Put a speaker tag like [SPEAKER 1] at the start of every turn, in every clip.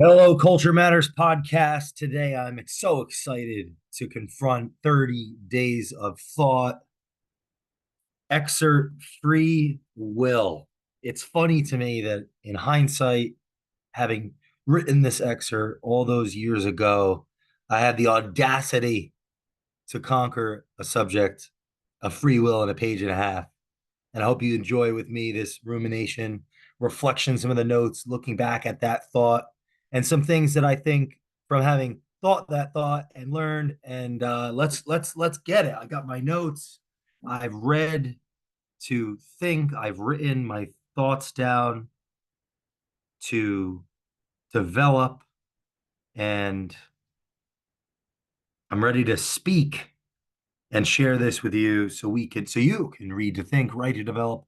[SPEAKER 1] Hello, Culture Matters podcast. Today, I'm so excited to confront 30 days of thought, excerpt free will. It's funny to me that in hindsight, having written this excerpt all those years ago, I had the audacity to conquer a subject of free will in a page and a half. And I hope you enjoy with me this rumination, reflection, some of the notes, looking back at that thought, and some things that I think from having thought that thought and learned. And let's get it. I got my notes. I've read to think. I've written my thoughts down to develop, and I'm ready to speak and share this with you so you can read to think, write to develop,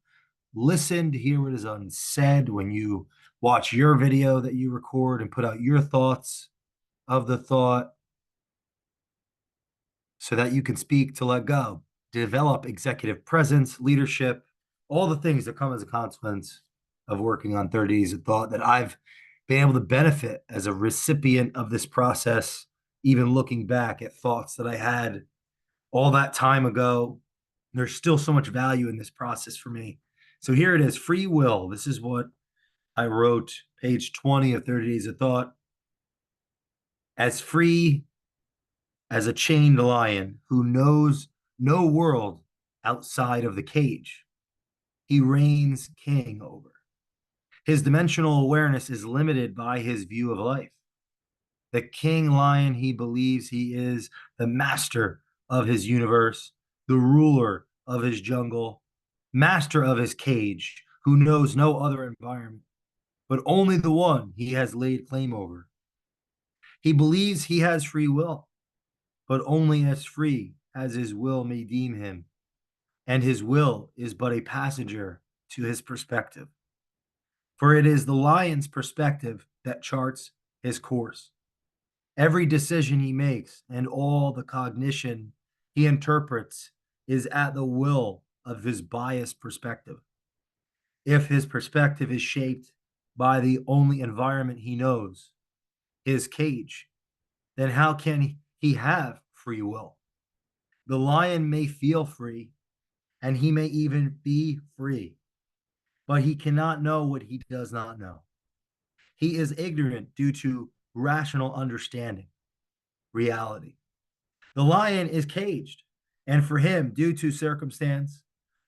[SPEAKER 1] listen to hear what is unsaid when you watch your video that you record and put out your thoughts of the thought so that you can speak to let go, develop executive presence, leadership, all the things that come as a consequence of working on 30 days of thought that I've been able to benefit as a recipient of this process, even looking back at thoughts that I had all that time ago. There's still so much value in this process for me. So here it is, free will. This is what I wrote, page 20 of 30 Days of Thought. As free as a chained lion who knows no world outside of the cage, he reigns king over. His dimensional awareness is limited by his view of life. The king lion, he believes he is the master of his universe, the ruler of his jungle, master of his cage, who knows no other environment, but only the one he has laid claim over. He believes he has free will, but only as free as his will may deem him, and his will is but a passenger to his perspective. For it is the lion's perspective that charts his course. Every decision he makes and all the cognition he interprets is at the will of his biased perspective. If his perspective is shaped by the only environment he knows, his cage, then how can he have free will? The lion may feel free, and he may even be free, but he cannot know what he does not know. He is ignorant due to rational understanding, reality. The lion is caged, and for him, due to circumstance,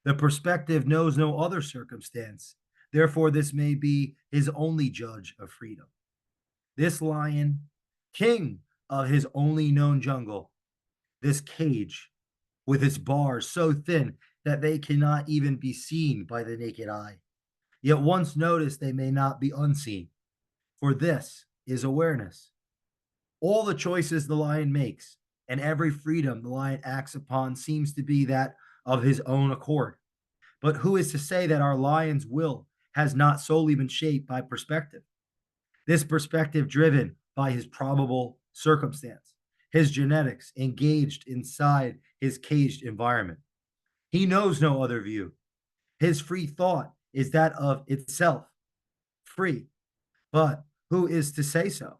[SPEAKER 1] the perspective knows no other circumstance. Therefore, this may be his only judge of freedom. This lion, king of his only known jungle, this cage with its bars so thin that they cannot even be seen by the naked eye. Yet once noticed, they may not be unseen, for this is awareness. All the choices the lion makes and every freedom the lion acts upon seems to be that of his own accord. But who is to say that our lion's will has not solely been shaped by perspective? This perspective driven by his probable circumstance, his genetics engaged inside his caged environment. He knows no other view. His free thought is that of itself, free. But who is to say so?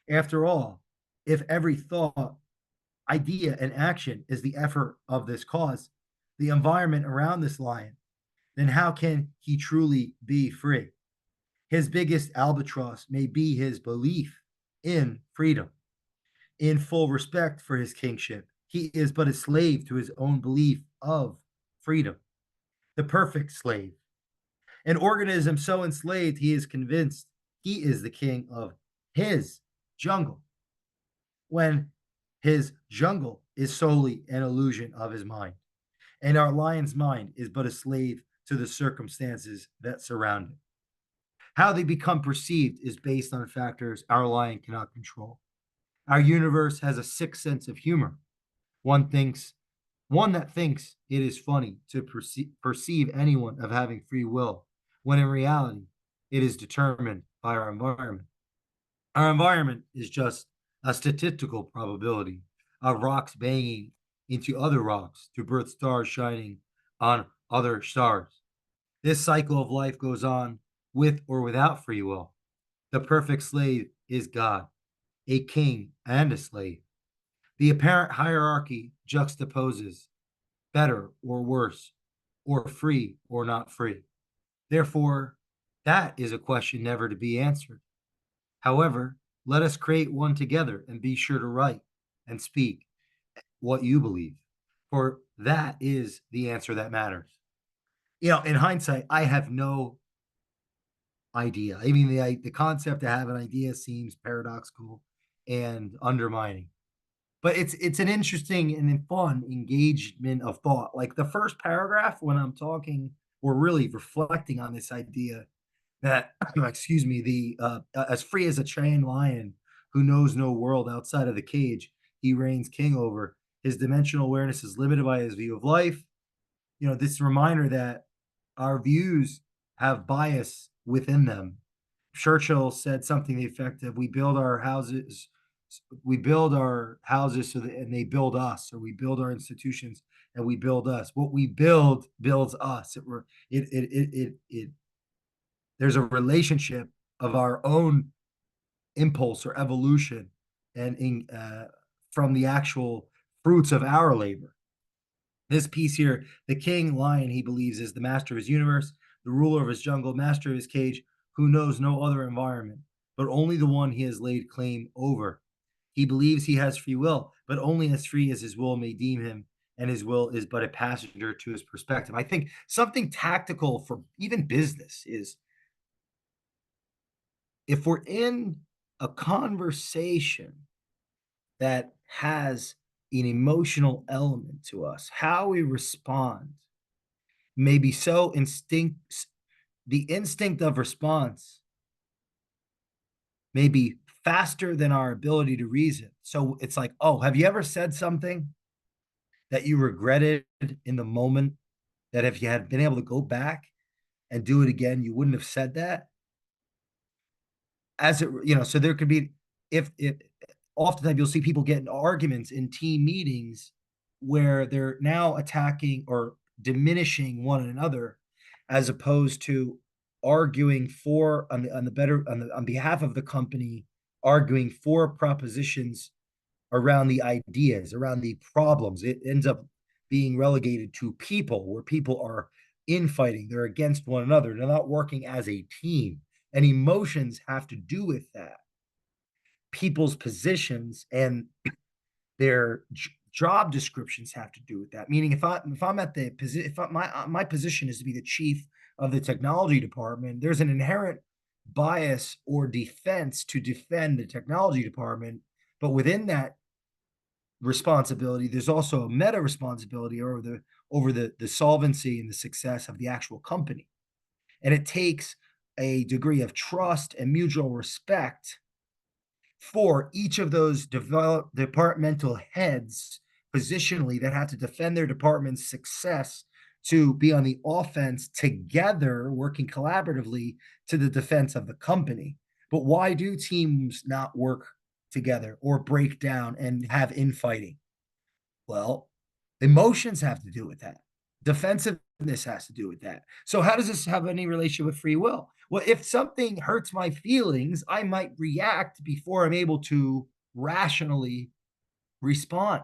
[SPEAKER 1] After all, if every thought, idea, and action is the effort of this cause, the environment around this lion, then how can he truly be free? His biggest albatross may be his belief in freedom. In full respect for his kingship, he is but a slave to his own belief of freedom, the perfect slave. An organism so enslaved, he is convinced he is the king of his jungle, when his jungle is solely an illusion of his mind. And our lion's mind is but a slave to the circumstances that surround it. How they become perceived is based on factors our lion cannot control. Our universe has a sick sense of humor. One thinks one that thinks it is funny to perceive anyone of having free will, when in reality it is determined by our environment. Our environment is just a statistical probability of rocks banging into other rocks to birth stars shining on other stars. This cycle of life goes on with or without free will. The perfect slave is God, a king and a slave. The apparent hierarchy juxtaposes better or worse, or free or not free. Therefore, that is a question never to be answered. However, let us create one together and be sure to write and speak what you believe, for that is the answer that matters. In hindsight, I have no idea. I mean, the concept to have an idea seems paradoxical and undermining, but it's an interesting and fun engagement of thought. Like the first paragraph, when I'm talking, we're really reflecting on this idea that, excuse me, the as free as a trained lion who knows no world outside of the cage he reigns king over. His dimensional awareness is limited by his view of life. This reminder that our views have bias within them. Churchill said something to the effect of, we build our houses so that, and they build us, or we build our institutions and we build us. What we build builds us. It there's a relationship of our own impulse or evolution from the actual fruits of our labor. This piece here, the king lion, he believes, is the master of his universe, the ruler of his jungle, master of his cage, who knows no other environment, but only the one he has laid claim over. He believes he has free will, but only as free as his will may deem him, and his will is but a passenger to his perspective. I think something tactical for even business is, if we're in a conversation that has an emotional element to us, how we respond may be so the instinct of response may be faster than our ability to reason. So it's like, oh, have you ever said something that you regretted in the moment, that if you had been able to go back and do it again, you wouldn't have said that? So there could be, if oftentimes you'll see people get in arguments in team meetings where they're now attacking or diminishing one another, as opposed to arguing for on behalf of the company, arguing for propositions around the ideas, around the problems. It ends up being relegated to people, where people are infighting, they're against one another, they're not working as a team. And emotions have to do with that. People's positions and their job descriptions have to do with that. Meaning, if I'm at the position, if my position is to be the chief of the technology department, there's an inherent bias or defense to defend the technology department. But within that responsibility, there's also a meta responsibility over the solvency and the success of the actual company. And it takes a degree of trust and mutual respect for each of those departmental heads positionally that have to defend their department's success, to be on the offense together, working collaboratively to the defense of the company. But why do teams not work together or break down and have infighting? Well, emotions have to do with that. Defensiveness has to do with that. So how does this have any relation with free will? Well, if something hurts my feelings, I might react before I'm able to rationally respond.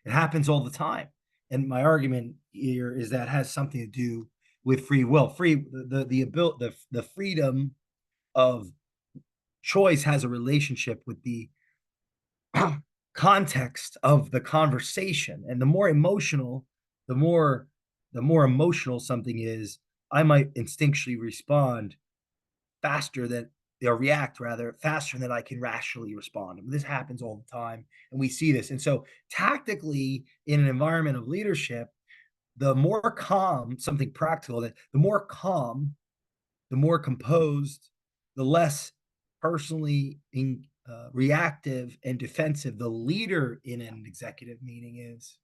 [SPEAKER 1] It happens all the time. And my argument here is that has something to do with free will. The freedom of choice has a relationship with the context of the conversation. And the more emotional, the more emotional something is, I might instinctually respond faster than or react rather faster than I can rationally respond. And this happens all the time, and we see this. And so tactically, in an environment of leadership, the more calm, something practical, that the more calm, the more composed, the less personally reactive and defensive the leader in an executive meeting is,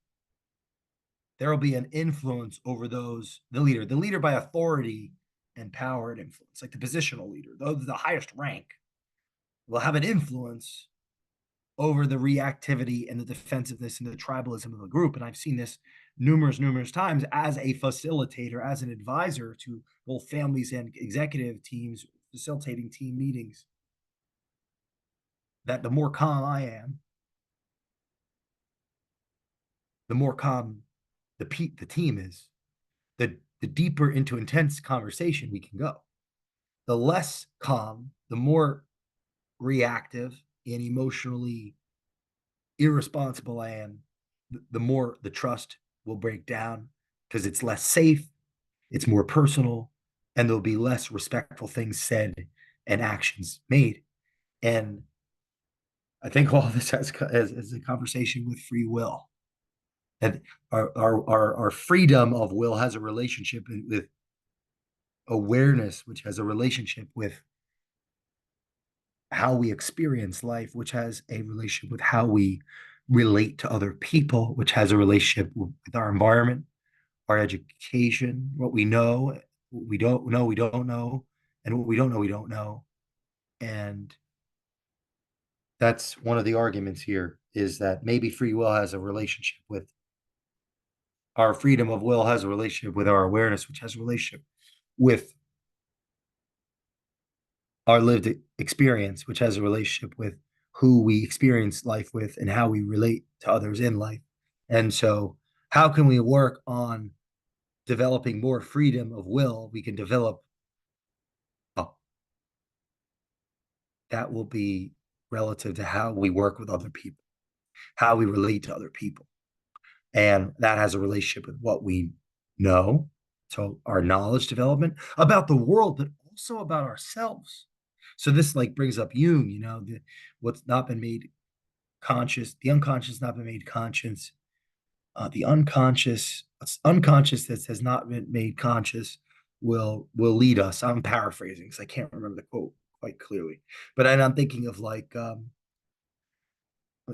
[SPEAKER 1] there will be an influence over the leader by authority and power and influence, like the positional leader, the highest rank, will have an influence over the reactivity and the defensiveness and the tribalism of the group. And I've seen this numerous times as a facilitator, as an advisor to both families and executive teams, facilitating team meetings. that the more calm I am, the more calm the team is, the deeper into intense conversation we can go. The less calm, the more reactive and emotionally irresponsible I am, the more the trust will break down because it's less safe, it's more personal, and there'll be less respectful things said and actions made. And I think all this has a conversation with free will. And our freedom of will has a relationship with awareness, which has a relationship with how we experience life, which has a relationship with how we relate to other people, which has a relationship with our environment, our education, what we know, what we don't know, and what we don't know, we don't know. And that's one of the arguments here is that maybe free will has a relationship with our freedom of will has a relationship with our awareness, which has a relationship with our lived experience, which has a relationship with who we experience life with and how we relate to others in life. And so, how can we work on developing more freedom of will? We can develop that will be relative to how we work with other people, how we relate to other people. And that has a relationship with what we know. So, our knowledge development about the world, but also about ourselves. So, this like brings up Jung, what's not been made conscious, the unconscious not been made conscious, the unconscious that has not been made conscious will lead us. I'm paraphrasing because I can't remember the quote quite clearly, but I'm thinking of like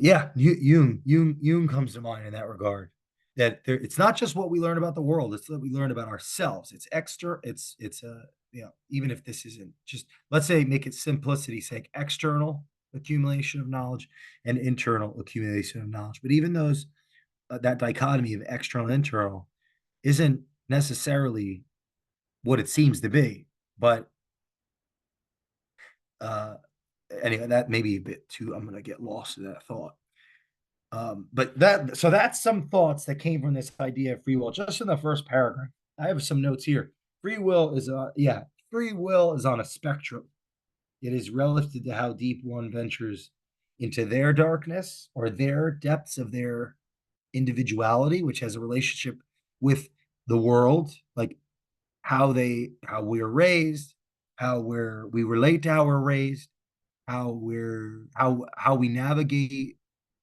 [SPEAKER 1] yeah, Jung comes to mind in that regard. That it's not just what we learn about the world; it's what we learn about ourselves. It's extra. It's a even if this isn't just let's say make it simplicity's sake, external accumulation of knowledge and internal accumulation of knowledge. But even those that dichotomy of external and internal isn't necessarily what it seems to be. But uh, anyway, that may be a bit too. I'm going to get lost in that thought. But that's some thoughts that came from this idea of free will. Just in the first paragraph, I have some notes here. Free will is free will is on a spectrum. It is relative to how deep one ventures into their darkness or their depths of their individuality, which has a relationship with the world, like how we're raised, we relate to how we're raised, how we navigate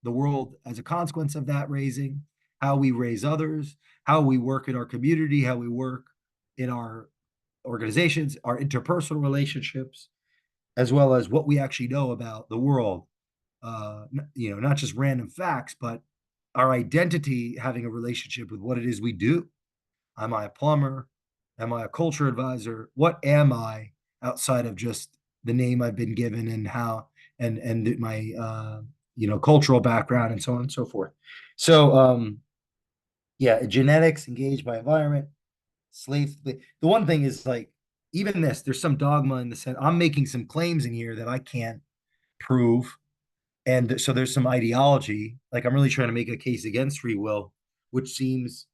[SPEAKER 1] the world as a consequence of that raising, how we raise others, how we work in our community, how we work in our organizations, our interpersonal relationships, as well as what we actually know about the world. Not just random facts, but our identity having a relationship with what it is we do. Am I a plumber? Am I a culture advisor? What am I outside of just the name I've been given and how and my cultural background and so on and so forth. So yeah, genetics engaged by environment, slave. The one thing is like even this, there's some dogma in the sense I'm making some claims in here that I can't prove. And so there's some ideology, like I'm really trying to make a case against free will, which seems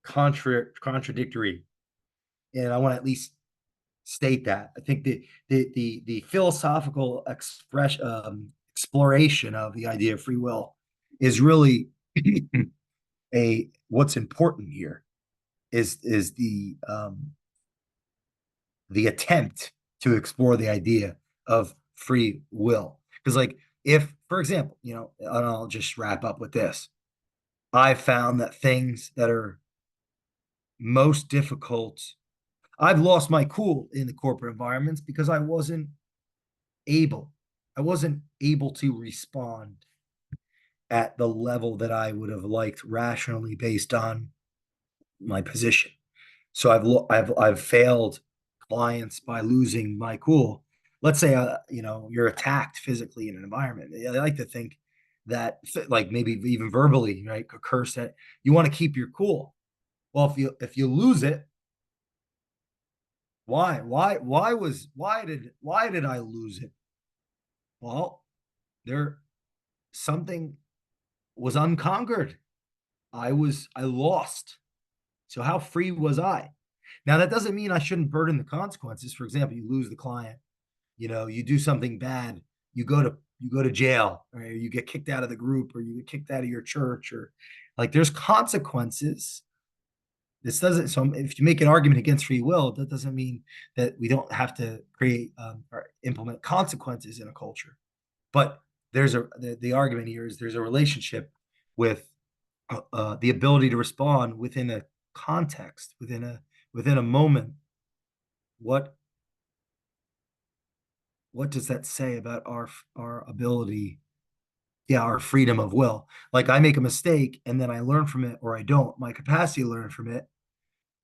[SPEAKER 1] contradictory. And I want to at least state that. I think the philosophical exploration of the idea of free will is really a what's important here is the attempt to explore the idea of free will. Because like if, for example, and I'll just wrap up with this. I found that things that are most difficult, I've lost my cool in the corporate environments because able, I wasn't able to respond at the level that I would have liked rationally based on my position. So I've failed clients by losing my cool. Let's say you're attacked physically in an environment. I like to think that like maybe even verbally, right, a curse that you want to keep your cool. Well, if you lose it, why did I lose it? Well, there something was unconquered. I lost. So how free was I? Now that doesn't mean I shouldn't burden the consequences. For example, you lose the client, you do something bad, you go to jail, or you get kicked out of the group, or you get kicked out of your church, or like there's consequences. This doesn't, so if you make an argument against free will, that doesn't mean that we don't have to create or implement consequences in a culture. But the argument here is there's a relationship with the ability to respond within a context, within a moment. What does that say about our ability? Yeah, our freedom of will. Like I make a mistake and then I learn from it, or I don't. My capacity to learn from it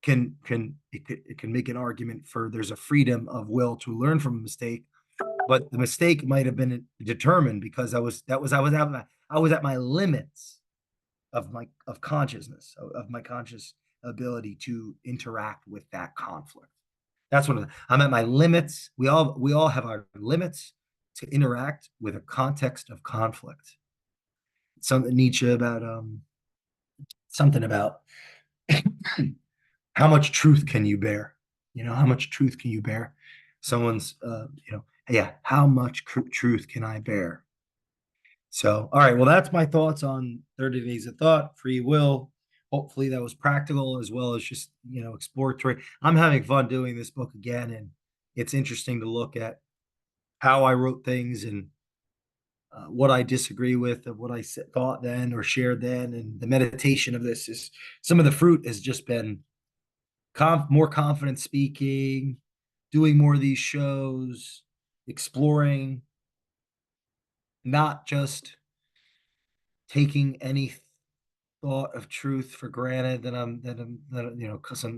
[SPEAKER 1] can make an argument for there's a freedom of will to learn from a mistake, but the mistake might have been determined because I was at my limits of consciousness, of my conscious ability to interact with that conflict. That's what I'm at my limits. We all have our limits to interact with a context of conflict. Something Nietzsche about something about how much truth can you bear? How much truth can you bear? Someone's yeah, how much truth can I bear? So, all right, well, that's my thoughts on 30 Days of Thought, free will. Hopefully that was practical as well as just, exploratory. I'm having fun doing this book again, and it's interesting to look at how I wrote things and what I disagree with of what I thought then or shared then. And the meditation of this is some of the fruit has just been more confident speaking, doing more of these shows, exploring, not just taking any thought of truth for granted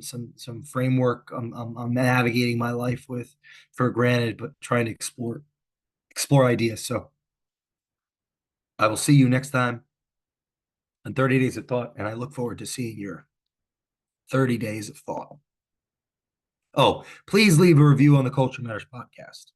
[SPEAKER 1] some framework I'm navigating my life with for granted, but trying to explore ideas. So I will see you next time on 30 Days of Thought, and I look forward to seeing your 30 days of thought. Oh, please leave a review on the Culture Matters podcast.